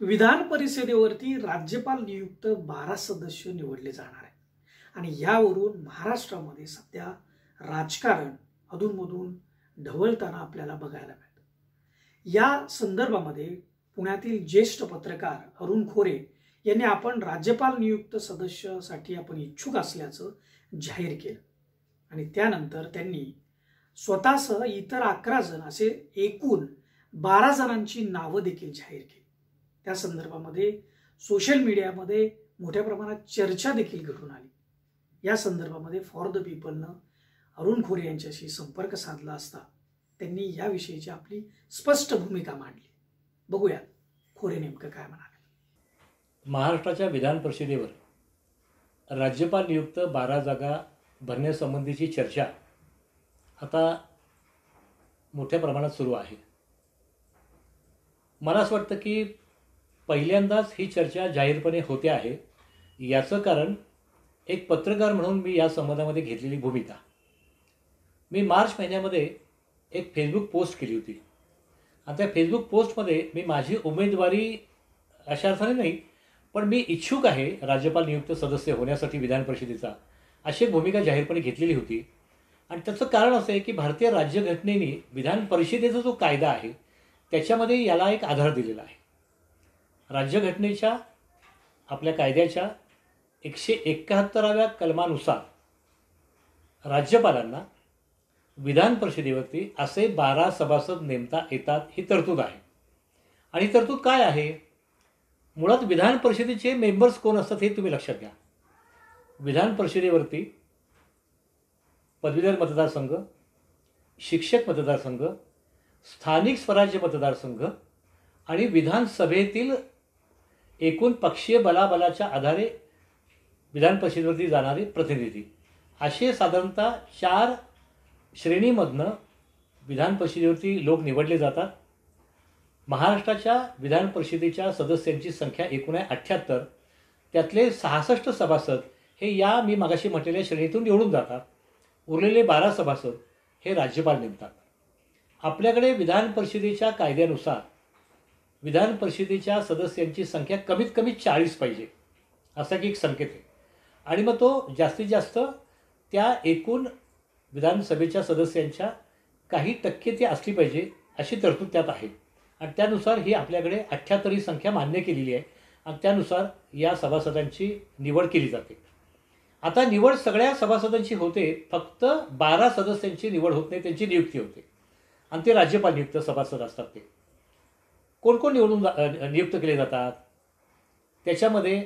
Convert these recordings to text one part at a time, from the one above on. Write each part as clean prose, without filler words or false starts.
विधान परिषदेवरती राज्यपाल नियुक्त 12 सदस्य निवडले जाणार आहे आणि यावरून महाराष्ट्रामध्ये सध्या राजकारण अधूनमधून ढवळताना आपल्याला बघायला मिळतं। या संदर्भामध्ये पुण्यातील ज्येष्ठ पत्रकार अरुण खोरे यांनी आपण राज्यपाल नियुक्त सदस्यासाठी आपण इच्छुक असल्याचं जाहीर केलं आणि त्यानंतर त्यांनी स्वतःसह इतर 11 जण असे एकूण 12 जणांची नावं देखील जाहीर केली। त्या संदर्भामध्ये सोशल मीडियामध्ये मोठ्या प्रमाणात चर्चा देखील घडून आली। या संदर्भामध्ये फॉर द पीपलनं अरुण खोरे यांच्याशी संपर्क साधला असता त्यांनी याविषयीची आपली स्पष्ट भूमिका मांडली। बघूया खोरे नेमकं काय म्हणाले। महाराष्ट्राच्या विधान परिषदेवर राज्यपाल नियुक्त 12 जागा भरण्यासंबंधीची चर्चा आता मोठ्या प्रमाणात सुरू आहे। मला असं वाटतं की पहिल्यांदाच ही चर्चा जाहीरपणे होते आहे। याचं कारण एक पत्रकार म्हणून मी या संबंधामध्ये घेतलेली भूमिका। मी मार्च महिन्यामध्ये एक फेसबुक पोस्ट केली होती आणि त्या फेसबुक पोस्टमध्ये मी माझी उमेदवारी अशा अर्थाने नाही, पण मी इच्छुक आहे राज्यपाल नियुक्त सदस्य होण्यासाठी विधान परिषदेचा, अशी भूमिका जाहीरपणे घेतलेली होती। आणि त्याचं कारण असं आहे की भारतीय राज्यघटनेने विधान परिषदेचा जो कायदा आहे त्याच्यामध्ये याला एक आधार दिलेला आहे। राज्यघटनेच्या आपल्या कायद्याच्या 171व्या कलमानुसार राज्यपालांना विधान परिषदेवरती असे 12 सभासद नेमता येतात ही तरतूद आहे। आणि तरतूद काय आहे? मुळात विधान परिषदेचे मेंबर्स कोण असतात हे तुम्ही लक्षात घ्या। विधान परिषदेवरती पदवीधर मतदारसंघ, शिक्षक मतदारसंघ, स्थानिक स्वराज्य मतदारसंघ आणि विधानसभेतील एकूण पक्षीय बलाबलाच्या आधारे विधान परिषदेवरती जाणारे प्रतिनिधी, असे साधारणतः 4 श्रेणीमधनं विधान परिषदेवरती लोक निवडले जातात। महाराष्ट्राच्या विधान परिषदेच्या सदस्यांची संख्या एकूण आहे 78। त्यातले 66 सभासद हे या मी मागाशी म्हटलेल्या श्रेणीतून निवडून जातात। उरलेले 12 सभासद हे राज्यपाल नेमतात। आपल्याकडे विधान परिषदेच्या कायद्यानुसार विधान परिषदेच्या सदस्यांची संख्या कमीत कमी 40 पाहिजे, असा की एक संकेत आहे। आणि मग तो जास्तीत जास्त त्या एकूण विधानसभेच्या सदस्यांच्या काही टक्के ती असली पाहिजे अशी तरतूद त्यात आहे। आणि त्यानुसार ही आपल्याकडे 78 ही संख्या मान्य केलेली आहे आणि त्यानुसार या सभासदांची निवड केली जाते। आता निवड सगळ्या सभासदांची होते, फक्त 12 सदस्यांची निवड होत नाही, त्यांची नियुक्ती होते आणि ते राज्यपाल नियुक्त सभासद असतात। ते कोण कोण नियुक्त केले जातात? त्याच्यामध्ये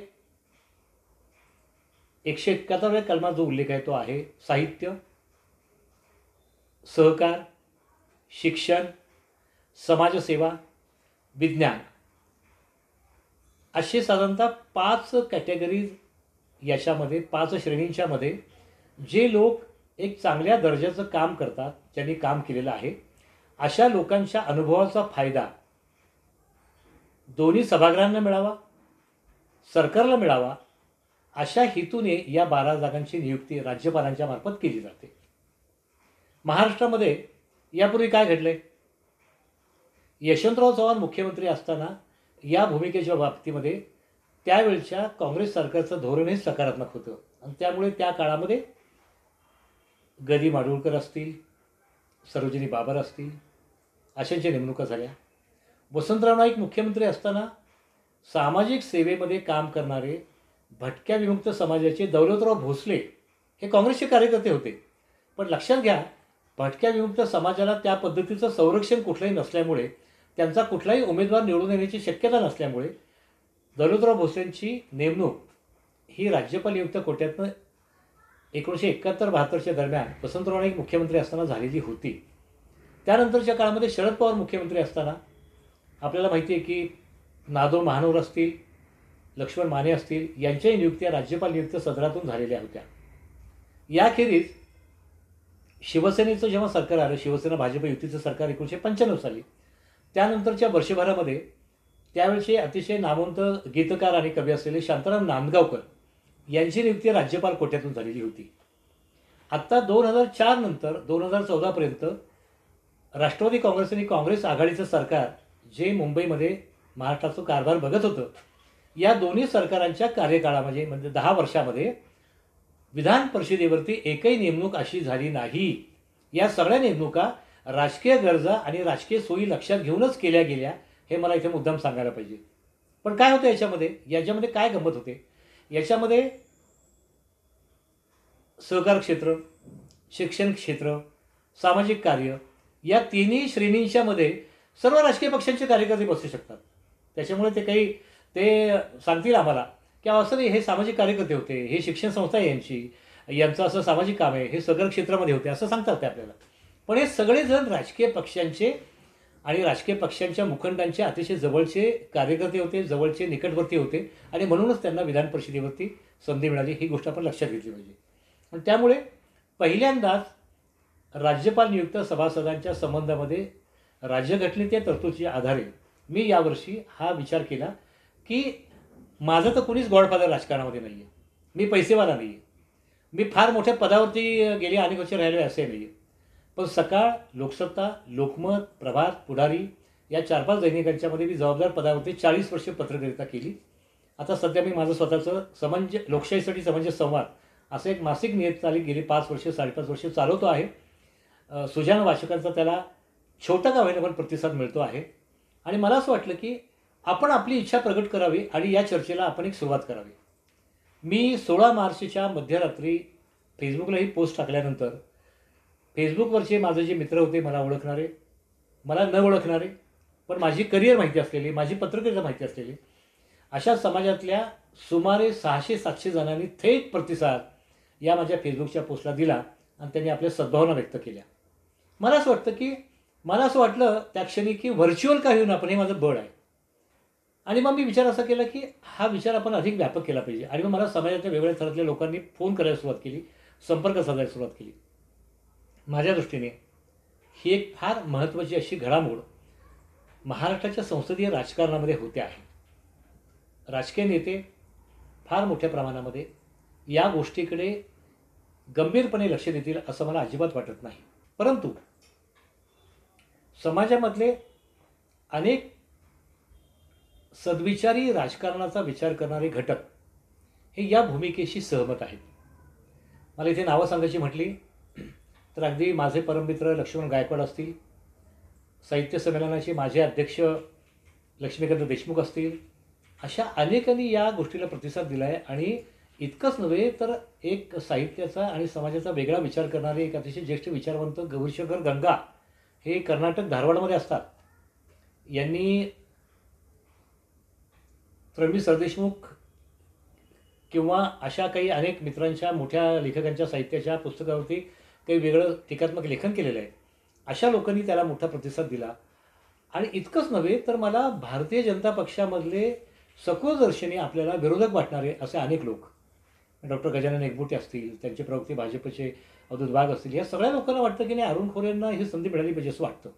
171व्या कलमात जो उल्लेख आहे तो आहे साहित्य, सहकार, शिक्षण, समाजसेवा, विज्ञान, असे साधारणतः 5 कॅटेगरीज याच्यामध्ये 5 श्रेणींच्या मध्ये जे लोक एक चांगल्या दर्जाचं काम करतात, ज्यांनी काम केलेलं आहे, अशा लोकांच्या अनुभवाचा फायदा दोन्ही सभागृहांना मिळावा, सरकारला मिळावा, अशा हेतूने या 12 जागांची नियुक्ती राज्यपालांच्या मार्फत केली जाते। महाराष्ट्रामध्ये यापूर्वी काय घडले? यशवंतराव चव्हाण मुख्यमंत्री असताना या भूमिकेच्या बाबतीमध्ये त्यावेळच्या काँग्रेस सरकारचं धोरण हे सकारात्मक होतं आणि त्यामुळे त्या काळामध्ये ग. माडगूळकर असतील, सरोजिनी बाबर असतील, अशांच्या नेमणुका झाल्या। वसंतराव नाईक मुख्यमंत्री असताना सामाजिक सेवेमध्ये काम करणारे भटक्या विमुक्त समाजाचे दौलतराव भोसले हे काँग्रेसचे कार्यकर्ते होते। पण लक्षात घ्या, भटक्या विमुक्त समाजाला त्या पद्धतीचं संरक्षण कुठलंही नसल्यामुळे, त्यांचा कुठलाही उमेदवार निवडून येण्याची शक्यता नसल्यामुळे दौलतराव भोसलेंची नेमणूक ही राज्यपाल नियुक्त कोट्यातनं 1971-72च्या दरम्यान वसंतराव नाईक मुख्यमंत्री असताना झालेली होती। त्यानंतरच्या काळामध्ये शरद पवार मुख्यमंत्री असताना आपल्याला माहिती आहे की नादोर महानोर असतील, लक्ष्मण माने असतील, यांच्याही नियुक्त्या राज्यपाल नियुक्त सदरातून झालेल्या होत्या। याखेरीज शिवसेनेचं जेव्हा सरकार आलं, शिवसेना भाजप युतीचं सरकार 1995 साली, त्यानंतरच्या वर्षभरामध्ये त्यावेळचे अतिशय नामवंत गीतकार आणि कवी असलेले शांताराम नांदगावकर यांची नियुक्ती राज्यपाल कोट्यातून झालेली होती। आत्ता 2004 नंतर 2014 पर्यंत राष्ट्रवादी काँग्रेस आणि काँग्रेस आघाडीचं सरकार जे मुंबईमध्ये महाराष्ट्राचा कारभार बघत होतं, या दोन्ही सरकारांच्या कार्यकाळामध्ये म्हणजे 10 वर्षामध्ये विधान परिषदेवरती एकही नेमणूक अशी झाली नाही. या सगळ्या नेमणुका राजकीय गरजा आणि राजकीय सोयी लक्षात घेऊनच केल्या गेल्या, हे मला इथे मुद्दाम सांगायला पाहिजे. पण काय होतं याच्यामध्ये काय गंमत होते, याच्यामध्ये सहकार क्षेत्र, शिक्षण क्षेत्र, सामाजिक कार्य या तिन्ही श्रेणींच्या मध्ये सर्व राजकीय पक्षांचे कार्यकर्ते बसू शकतात. त्याच्यामुळे ते सांगतील आम्हाला की असं नाही, हे सामाजिक कार्यकर्ते होते, हे शिक्षण संस्था आहे यांचं असं सामाजिक काम आहे, हे सहकार क्षेत्रामध्ये होते असं सांगतात ते आपल्याला. पण हे सगळेजण राजकीय पक्षांचे आणि राजकीय पक्षांच्या मुखंडांचे अतिशय जवळचे कार्यकर्ते होते, जवळचे निकटवर्ती होते आणि म्हणूनच त्यांना विधान परिषदेवरती संधी मिळाली, ही गोष्ट आपण लक्षात घेतली पाहिजे. आणि त्यामुळे पहिल्यांदाच राज्यपाल नियुक्त सभासदांच्या संबंधामध्ये राज्यघटनेच्या तरतुदीच्या आधारे मी यावर्षी हा विचार केला की माझं तर कोणीच गॉडफादर राजकारणामध्ये नाही आहे, मी पैसेवाला नाही आहे, मी फार मोठ्या पदावरती गेले अनेक वर्ष राहिले असे नाही आहे. पण सकाळ, लोकसत्ता, लोकमत, प्रभात, पुढारी या 4-5 दैनिकांच्यामध्ये मी जबाबदार पदावरती 40 वर्ष पत्रकारिता केली. आता सध्या मी माझं स्वतःचं लोकशाहीसाठी समंजस संवाद असं एक मासिक नियतकालिक गेली 5 वर्ष 5.5 वर्ष चालवतो आहे. सुजाण वाचकांचा त्याला छोटा का होईना पण प्रतिसाद मिळतो आहे. आणि मला असं वाटलं की आपण आपली इच्छा प्रकट करावी आणि या चर्चेला आपण एक सुरुवात करावी. मी 16 मार्चच्या मध्यरात्री फेसबुकला ही पोस्ट टाकल्यानंतर फेसबुकवरचे माझे जे मित्र होते, मला ओळखणारे, मला न ओळखणारे, पण माझी करिअर माहिती असलेली, माझी पत्रकारिता माहिती असलेली अशा समाजातल्या सुमारे 600-700 जणांनी थेट प्रतिसाद या माझ्या फेसबुकच्या पोस्टला दिला आणि त्यांनी आपल्या सद्भावना व्यक्त केल्या. मला असं वाटलं त्या क्षणी की व्हर्च्युअल का होईना पण हे माझं बळ आहे. आणि मग मी विचार असा केला की हा विचार आपण अधिक व्यापक केला पाहिजे. आणि मग मला समाजाच्या वेगवेगळ्या थरातल्या लोकांनी फोन करायला सुरुवात केली, संपर्क साधायला सुरुवात केली. माझ्या दृष्टीने ही एक फार महत्त्वाची अशी घडामोड महाराष्ट्राच्या संसदीय राजकारणामध्ये होते आहे. राजकीय नेते फार मोठ्या प्रमाणामध्ये या गोष्टीकडे गंभीरपणे लक्ष देतील असं मला अजिबात वाटत नाही. परंतु समाजामधले अनेक सद्विचारी राजकारणाचा विचार करणारे घटक हे या भूमिकेशी सहमत आहेत. मला इथे नावं सांगायची म्हटली तर अगदी माझे परममित्र लक्ष्मण गायकवाड असतील, साहित्य संमेलनाचे माझे अध्यक्ष लक्ष्मीकांत देशमुख असतील, अशा अनेकांनी या गोष्टीला प्रतिसाद दिला आहे. आणि इतकंच नव्हे तर एक साहित्याचा आणि समाजाचा वेगळा विचार करणारे एक अतिशय ज्येष्ठ विचारवंत गौरीशंकर गंगा हे कर्नाटक धारवाडमध्ये असतात. यांनी फडणवीस सरदेशमुख किंवा अशा काही अनेक मित्रांच्या मोठ्या लेखकांच्या साहित्याच्या पुस्तकावरती काही वेगळं टीकात्मक लेखन केलेलं आहे. अशा लोकांनी त्याला मोठा प्रतिसाद दिला. आणि इतकंच नव्हे तर मला भारतीय जनता पक्षामधले सखोदर्शनी आपल्याला विरोधक वाटणारे असे अनेक लोक, डॉक्टर गजानन एकबोटे असतील, त्यांचे प्रवक्ते भाजपचे अवधूत वाघ असतील, या सगळ्या लोकांना वाटतं की नाही अरुण खोरेंना ही संधी मिळाली पाहिजे असं वाटतं.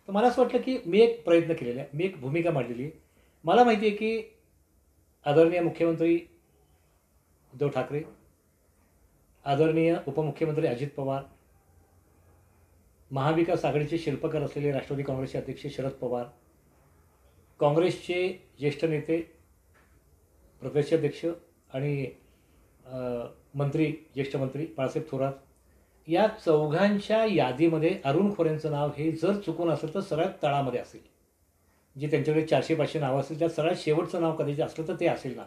तर मला असं वाटलं की मी एक प्रयत्न केलेला आहे, मी एक भूमिका मांडलेली आहे. मला माहिती आहे की आदरणीय मुख्यमंत्री उद्धव ठाकरे, आदरणीय उपमुख्यमंत्री अजित पवार, महाविकास आघाडीचे शिल्पकार असलेले राष्ट्रवादी काँग्रेसचे अध्यक्ष शरद पवार, काँग्रेसचे ज्येष्ठ नेते प्रदेशाध्यक्ष आणि ज्येष्ठ मंत्री बाळासाहेब थोरात, या चौघांच्या यादीमध्ये अरुण खोरेंचं नाव हे जर चुकून असेल तर सगळ्यात तळामध्ये असेल. जे त्यांच्याकडे 400-500 नावं असेल त्यात सगळ्यात शेवटचं नाव कधीच असलं तर ते असेल नाव.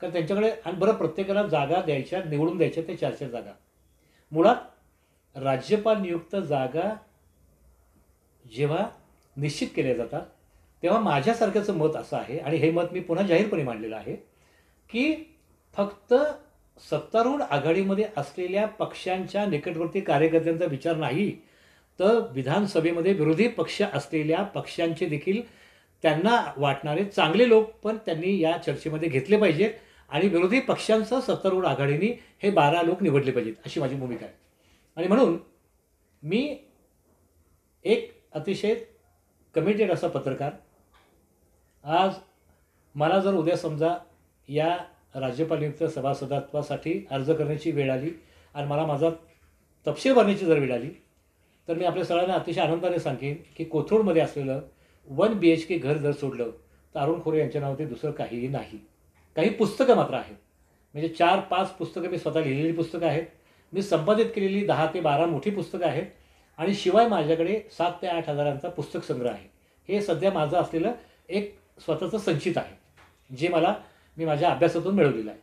कारण त्यांच्याकडे आणि बरं प्रत्येकाला जागा द्यायच्या, निवडून द्यायच्या ते 4-4 जागा. मुळात राज्यपाल नियुक्त जागा जेव्हा निश्चित केल्या जातात तेव्हा माझ्यासारख्याचं मत असं आहे, आणि हे मत मी पुन्हा जाहीरपणे मांडलेलं आहे, की फक्त सत्तारूढ आघाडीमध्ये असलेल्या पक्षांच्या निकटवर्ती कार्यकर्त्यांचा विचार नाही तर विधानसभेमध्ये विरोधी पक्ष असलेल्या पक्षांचे देखील त्यांना वाटणारे चांगले लोक पण त्यांनी या चर्चेमध्ये घेतले पाहिजेत आणि विरोधी पक्षांचं सत्तारूढ आघाडीने हे 12 लोक निवडले पाहिजेत अशी माझी भूमिका आहे. आणि म्हणून मी एक अतिशय कमिटेड असा पत्रकार, आज मला जर उद्या समजा या राज्यपाल नियुक्त सभासदत्वासाठी अर्ज करण्याची वेळ आली आणि मला माझा तपशील भरण्याची जर वेळ आली तर मी आपल्या सगळ्यांना अतिशय आनंदाने सांगेन की कोथरूडमध्ये असलेलं 1 BHK घर जर सोडलं तारुण खोरे यांच्या नावावरती दुसरं काहीही नाही. काही पुस्तकं मात्र आहेत, म्हणजे 4-5 पुस्तकं मी स्वतः लिहिलेली पुस्तकं आहेत. मी संपादित केलेली 10 ते 12 मोठी पुस्तकं आहेत आणि शिवाय माझ्याकडे 7 ते 8 हजारांचा पुस्तक संग्रह आहे. हे सध्या माझं असलेलं एक स्वतःचं संचित आहे, जे मी माझ्या अभ्यासातून मिळवलेलं आहे.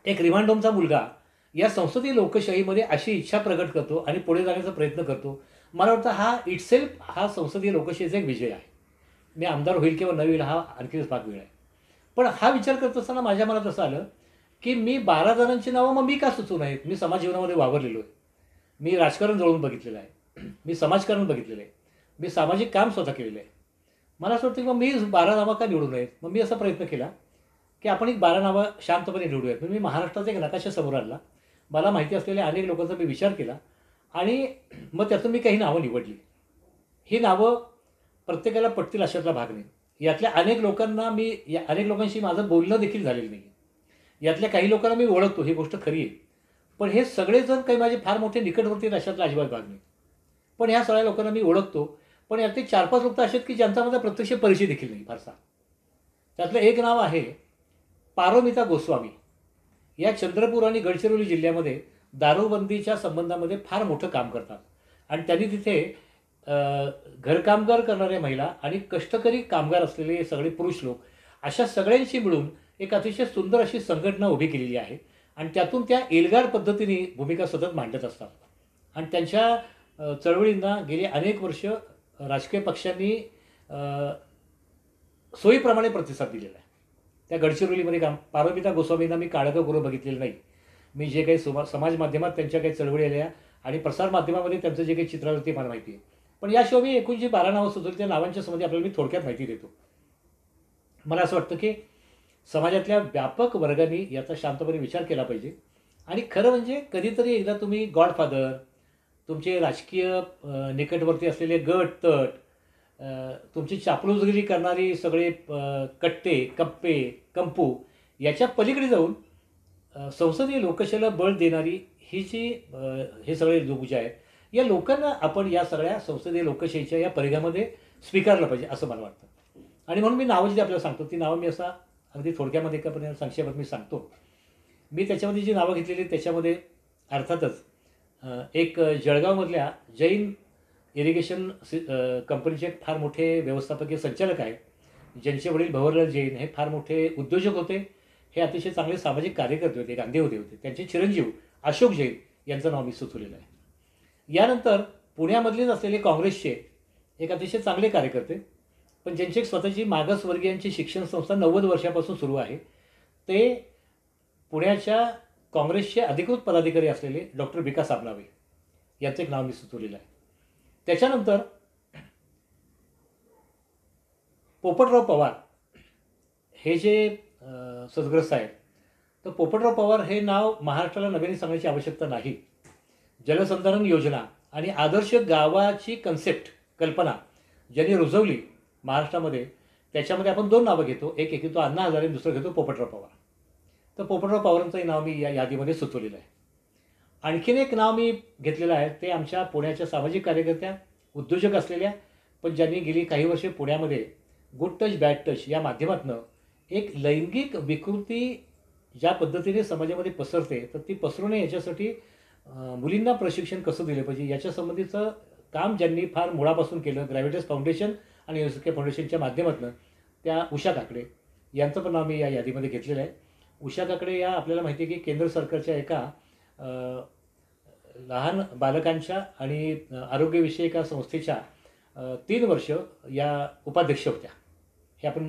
एक रिमांडोमचा मुलगा या संसदीय लोकशाहीमध्ये अशी इच्छा प्रकट करतो आणि पुढे जाण्याचा प्रयत्न करतो. मला वाटतं हा इटसेल्फ हा संसदीय लोकशाहीचा एक विजय आहे. मी आमदार होईल किंवा न होईल हा आणखीच भाग वेळ आहे. पण हा विचार करत असताना माझ्या मनात असं आलं की मी 12 जणांची नावं मग मी का सुचवू नयेत? मी समाज जीवनामध्ये वावरलेलो आहे, मी राजकारण जवळून बघितलेलं आहे, मी समाजकारण बघितलेलं आहे, मी सामाजिक काम स्वतः केलेलं आहे. मला असं वाटतं की मग मी 12 नावं का निवडू नयेत? मग मी असा प्रयत्न केला की आपण एक 12 नावं शांतपणे निवडूयात. मी महाराष्ट्राचा एक नकाशा समोर आणला, मला माहिती असलेल्या अनेक लोकांचा मी विचार केला आणि मग त्यातून मी काही नावं निवडली. ही नावं प्रत्येकाला पटतील अशातला भाग नाही. यातल्या अनेक लोकांशी माझं बोलणं देखील झालेलं नाही. यातल्या काही लोकांना मी ओळखतो, ही गोष्ट खरी आहे. पण हे सगळेजण काही माझे फार मोठे निकटवर्ती आहेत अशातला अजिबात भाग नाही. पण ह्या सगळ्या लोकांना मी ओळखतो. पण यातले 4-5 लोक असे आहेत की ज्यांचा माझा प्रत्यक्ष परिचय देखील नाही फारसा. त्यातलं एक नाव आहे पारोमिता गोस्वामी. या चंद्रपूर आणि गडचिरोली जिल्ह्यामध्ये दारूबंदीच्या संबंधामध्ये फार मोठं काम करतात आणि त्यांनी तिथे घरकामगार करणाऱ्या महिला आणि कष्टकरी कामगार असलेले सगळे पुरुष लोक अशा सगळ्यांशी मिळून एक अतिशय सुंदर अशी संघटना उभी केलेली आहे आणि त्यातून त्या एल्गार पद्धतीने भूमिका सतत मांडत असतात आणि त्यांच्या चळवळींना गेली अनेक वर्ष राजकीय पक्षांनी सोयीप्रमाणे प्रतिसाद दिलेला आहे. त्या गडचिरोलीमध्ये पारोमिता गोस्वामींना मी काळगं करून बघितलेलं नाही. मी जे काही समाज माध्यमात त्यांच्या काही चळवळी आल्या आणि प्रसारमाध्यमामध्ये त्यांचं जे काही चित्र आलं ते मला माहिती आहे. पण याशिवाय मी एकूण जी 12 नावं सुचवली त्या नावांच्या संबंधी आपल्याला मी थोडक्यात माहिती देतो. मला असं वाटतं की समाजातल्या व्यापक वर्गाने याचा शांतपणे विचार केला पाहिजे आणि खरं म्हणजे कधीतरी एकदा तुम्ही गॉडफादर, तुमचे राजकीय निकटवर्ती असलेले गट तट, तुमची चापलूसगिरी करणारी सगळे कट्टे कप्पे कंपू याच्या पलीकडे जाऊन संसदीय लोकशाहीला बळ देणारी हे सगळे लोक जे आहेत या लोकांना आपण या सगळ्या संसदीय लोकशाहीच्या या परिघामध्ये स्वीकारलं पाहिजे असं मला वाटतं. आणि म्हणून मी नावं जी आपल्याला सांगतो ती नावं मी असा अगदी थोडक्यामध्ये एका संक्षेपात मी सांगतो. मी त्याच्यामध्ये जी नावं घेतलेली त्याच्यामध्ये अर्थातच एक जळगावमधल्या जैन इरिगेशन कंपनीचे फार मोठे व्यवस्थापकीय संचालक आहेत, ज्यांचे वडील भंवरलाल जैन हे फार मोठे उद्योजक होते. हे अतिशय चांगले सामाजिक कार्यकर्ते होते, गांधीवादी होते. त्यांचे चिरंजीव अशोक जैन यांचं नाव मी सुचवलेलं आहे. यानंतर पुण्यामधलेच असलेले काँग्रेसचे एक अतिशय चांगले कार्यकर्ते, पण ज्यांची एक स्वतःची मागासवर्गीयांची शिक्षण संस्था 90 वर्षापासून सुरू आहे, ते पुण्याच्या काँग्रेसचे अधिकृत पदाधिकारी असलेले डॉक्टर विकास आबनावे यांचं एक नाव मी सुचवलेलं आहे. त्याच्यानंतर पोपटराव पवार हे जे सद्ग्रस्त आहेत, तर पोपटराव पवार हे नाव महाराष्ट्राला नव्याने सांगण्याची आवश्यकता नाही. जलसंधारण योजना आणि आदर्श गावाची कल्पना ज्यांनी रुजवली महाराष्ट्रामध्ये, त्याच्यामध्ये आपण 2 नावं घेतो. एक घेतो अण्णा हजारे, दुसरं घेतो पोपटराव पवार. तर पोपटराव पवारांचंही नाव मी या यादीमध्ये सुचवलेलं आहे. आणखीन एक नाव मी घेतलेलं आहे, ते आमच्या पुण्याच्या सामाजिक कार्यकर्त्या, उद्योजक असलेल्या, पण ज्यांनी गेली काही वर्षे पुण्यामध्ये गुड टच बॅड टच या माध्यमातून एक लैंगिक विकृती ज्या पद्धतीने समाजामध्ये पसरते, तर ती पसरू नये याच्यासाठी मुलींना प्रशिक्षण कसं दिलं पाहिजे याच्या संबंधीचं काम ज्यांनी फार मुळापासून केलं, ग्रॅव्हिटस फाउंडेशन आणि एसके फाउंडेशनच्या माध्यमातून, त्या उषा काकडे यांचं पण नाव मी या यादीमध्ये घेतलेलं आहे. उषा काकडे या आपल्याला माहिती आहे की केंद्र सरकारच्या एका लहान बालकांच्या आणि आरोग्यविषयी एका संस्थेच्या 3 वर्ष या उपाध्यक्ष होत्या. हे आपण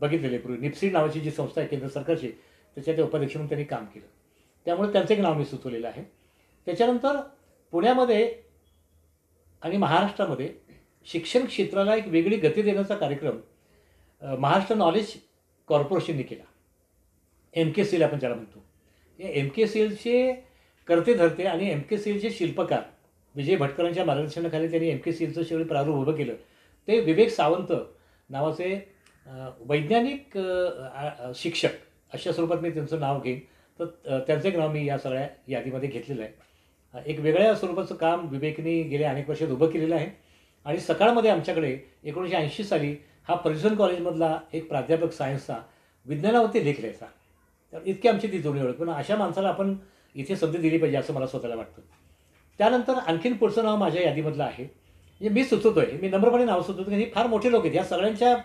बघितलेले पूर्वी. निप्सीड नावाची जी संस्था आहे केंद्र सरकारची, त्याच्या त्या उपाध्यक्ष म्हणून त्यांनी काम केलं. त्यामुळे त्यांचं एक नाव मी सुचवलेलं आहे. त्याच्यानंतर पुण्यामध्ये आणि महाराष्ट्रामध्ये शिक्षण क्षेत्राला एक वेगळी गती देण्याचा कार्यक्रम महाराष्ट्र नॉलेज कॉर्पोरेशनने केला. MKCL आपण ज्याला म्हणतो. या MKCLचे करते धरते आणि MKCLचे शिल्पकार विजय भटकरांच्या मार्गदर्शनाखाली त्यांनी MKCLचं सगळं प्रारूप उभं केलं. ते विवेक सावंत नावाचे वैज्ञानिक शिक्षक अशा स्वरूपात मी त्यांचं नाव घेईन. तर त्यांचं एक नाव मी या सगळ्या यादीमध्ये घेतलेलं आहे. एक वेगळ्या स्वरूपाचं काम विवेकने गेल्या अनेक वर्षात उभं केलेलं आहे. आणि सकाळमध्ये आमच्याकडे 1980 साली हा फर्ग्युसन कॉलेजमधला एक प्राध्यापक सायन्सचा विज्ञानावरती लेख लिहायचा. तर इतकी आमची ती जुनी ओळख. पण अशा माणसाला आपण इथे संधी दिली पाहिजे असं मला स्वतःला वाटतं. त्यानंतर आणखीन पुढचं नाव माझ्या यादीमधलं आहे, म्हणजे मी सुचवतोय, मी नम्रपणे नाव सुचवतो, की ही फार मोठे लोक आहेत. या सगळ्यांच्या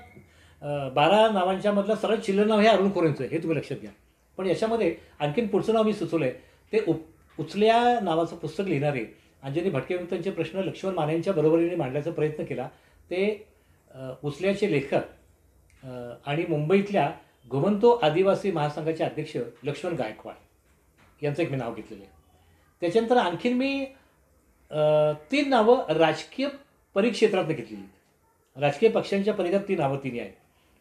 12 नावांच्या मधलं सगळ्यात चिल्लर नाव हे अरुण खोरेंचं आहे, हे तुम्ही लक्षात घ्या. पण याच्यामध्ये आणखीन पुढचं नाव मी सुचवलं आहे, ते उचल्या नावाचं पुस्तक लिहिणारे अंजनी भटके प्रश्न लक्ष्मण मानेंच्या बरोबरीने मांडण्याचा प्रयत्न केला. ते उचल्याचे लेखक आणि मुंबईतल्या घुमंतो आदिवासी महासंघाचे अध्यक्ष लक्ष्मण गायकवाड यांचं एक मी नाव घेतलेलं आहे. त्याच्यानंतर आणखीन मी 3 नावं राजकीय परिक्षेत्रातनं घेतलेली आहेत. राजकीय पक्षांच्या परिघात ती नावं तिन्ही आहेत,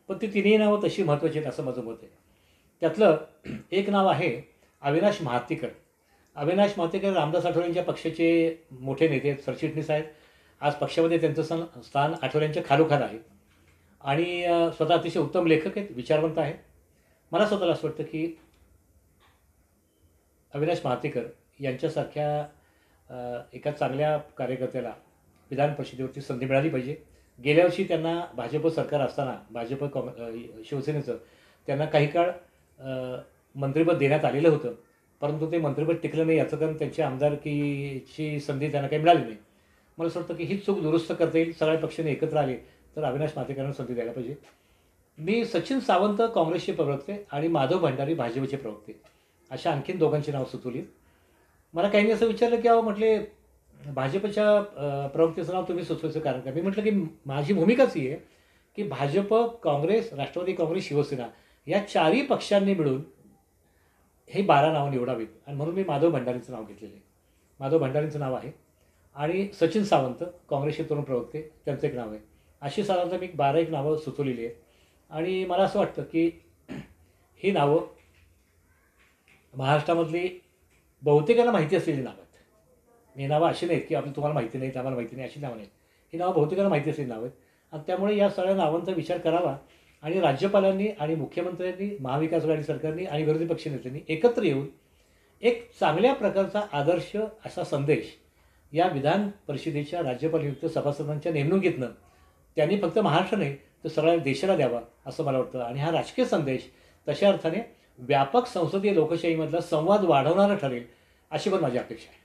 पण ती तिन्ही नावं तशी महत्त्वाची आहेत असं माझं मत आहे. त्यातलं एक नाव आहे अविनाश महातेकर. अविनाश महातेकर रामदास आठवलेंच्या पक्षाचे मोठे नेते आहेत, सरचिटणीस आहेत. आज पक्षामध्ये त्यांचं स्थान आठवलेंच्या खालोखाल आहे आणि स्वतः अतिशय उत्तम लेखक आहेत, विचारवंत आहेत. मला स्वतःला असं वाटतं की अविनाश महातेकर यांच्यासारख्या एका चांगल्या कार्यकर्त्याला विधान परिषदेवरती संधी मिळाली पाहिजे. गेल्या वर्षी त्यांना भाजप सरकार असताना शिवसेनेचं त्यांना काही काळ मंत्रिपद देण्यात आलेलं होतं, परंतु ते मंत्रिपद टिकलं नाही. याचं कारण त्यांच्या आमदारकीची संधी त्यांना काही मिळाली नाही. मला असं वाटतं की ही चूक दुरुस्त करता येईल. सगळ्या पक्षाने एकत्र आले तर अविनाश महातेकरांना संधी द्यायला पाहिजे. मी सचिन सावंत काँग्रेसचे प्रवक्ते आणि माधव भंडारी भाजपचे प्रवक्ते अशा आणखीन दोघांची नावं सुचवली. मला काही असं विचारलं की म्हटले भाजपच्या प्रवक्तेचं नाव तुम्ही सुचवायचं कारण काय. मी म्हटलं की माझी भूमिकाच ही आहे की भाजप, काँग्रेस, राष्ट्रवादी काँग्रेस, शिवसेना या 4ही पक्षांनी मिळून हे 12 नावं निवडावीत आणि म्हणून मी माधव भंडारींचं नाव घेतलेलं आहे. माधव भंडारींचं नाव आहे आणि सचिन सावंत काँग्रेसचे तरुण प्रवक्ते त्यांचं एक नाव आहे. अशी साधारणतः मी 12 नावं सुचवलेली आहेत आणि मला असं वाटतं की ही नावं महाराष्ट्रामधली बहुतेकांना माहिती असलेली नावं आहेत. ही नावं अशी नाहीत की तुम्हाला माहिती नाहीत, आम्हाला माहिती नाही, अशी नावं नाहीत. ही नावं बहुतेकांना माहिती असलेली नावं आहेत आणि त्यामुळे या सगळ्या नावांचा विचार करावा आणि राज्यपालांनी आणि मुख्यमंत्र्यांनी, महाविकास आघाडी सरकारने आणि विरोधी पक्षनेत्यांनी एकत्र येऊन एक चांगल्या प्रकारचा आदर्श असा संदेश या विधान परिषदेच्या राज्यपाल नियुक्त सभासदांच्या नेमणुकीतनं त्यांनी फक्त महाराष्ट्र नाही तर सगळ्या देशाला द्यावा असं मला वाटतं. आणि हा राजकीय संदेश तशा अर्थाने व्यापक संसदीय लोकशाहीमधला संवाद वाढवणारा ठरेल अशी पण माझी अपेक्षा आहे.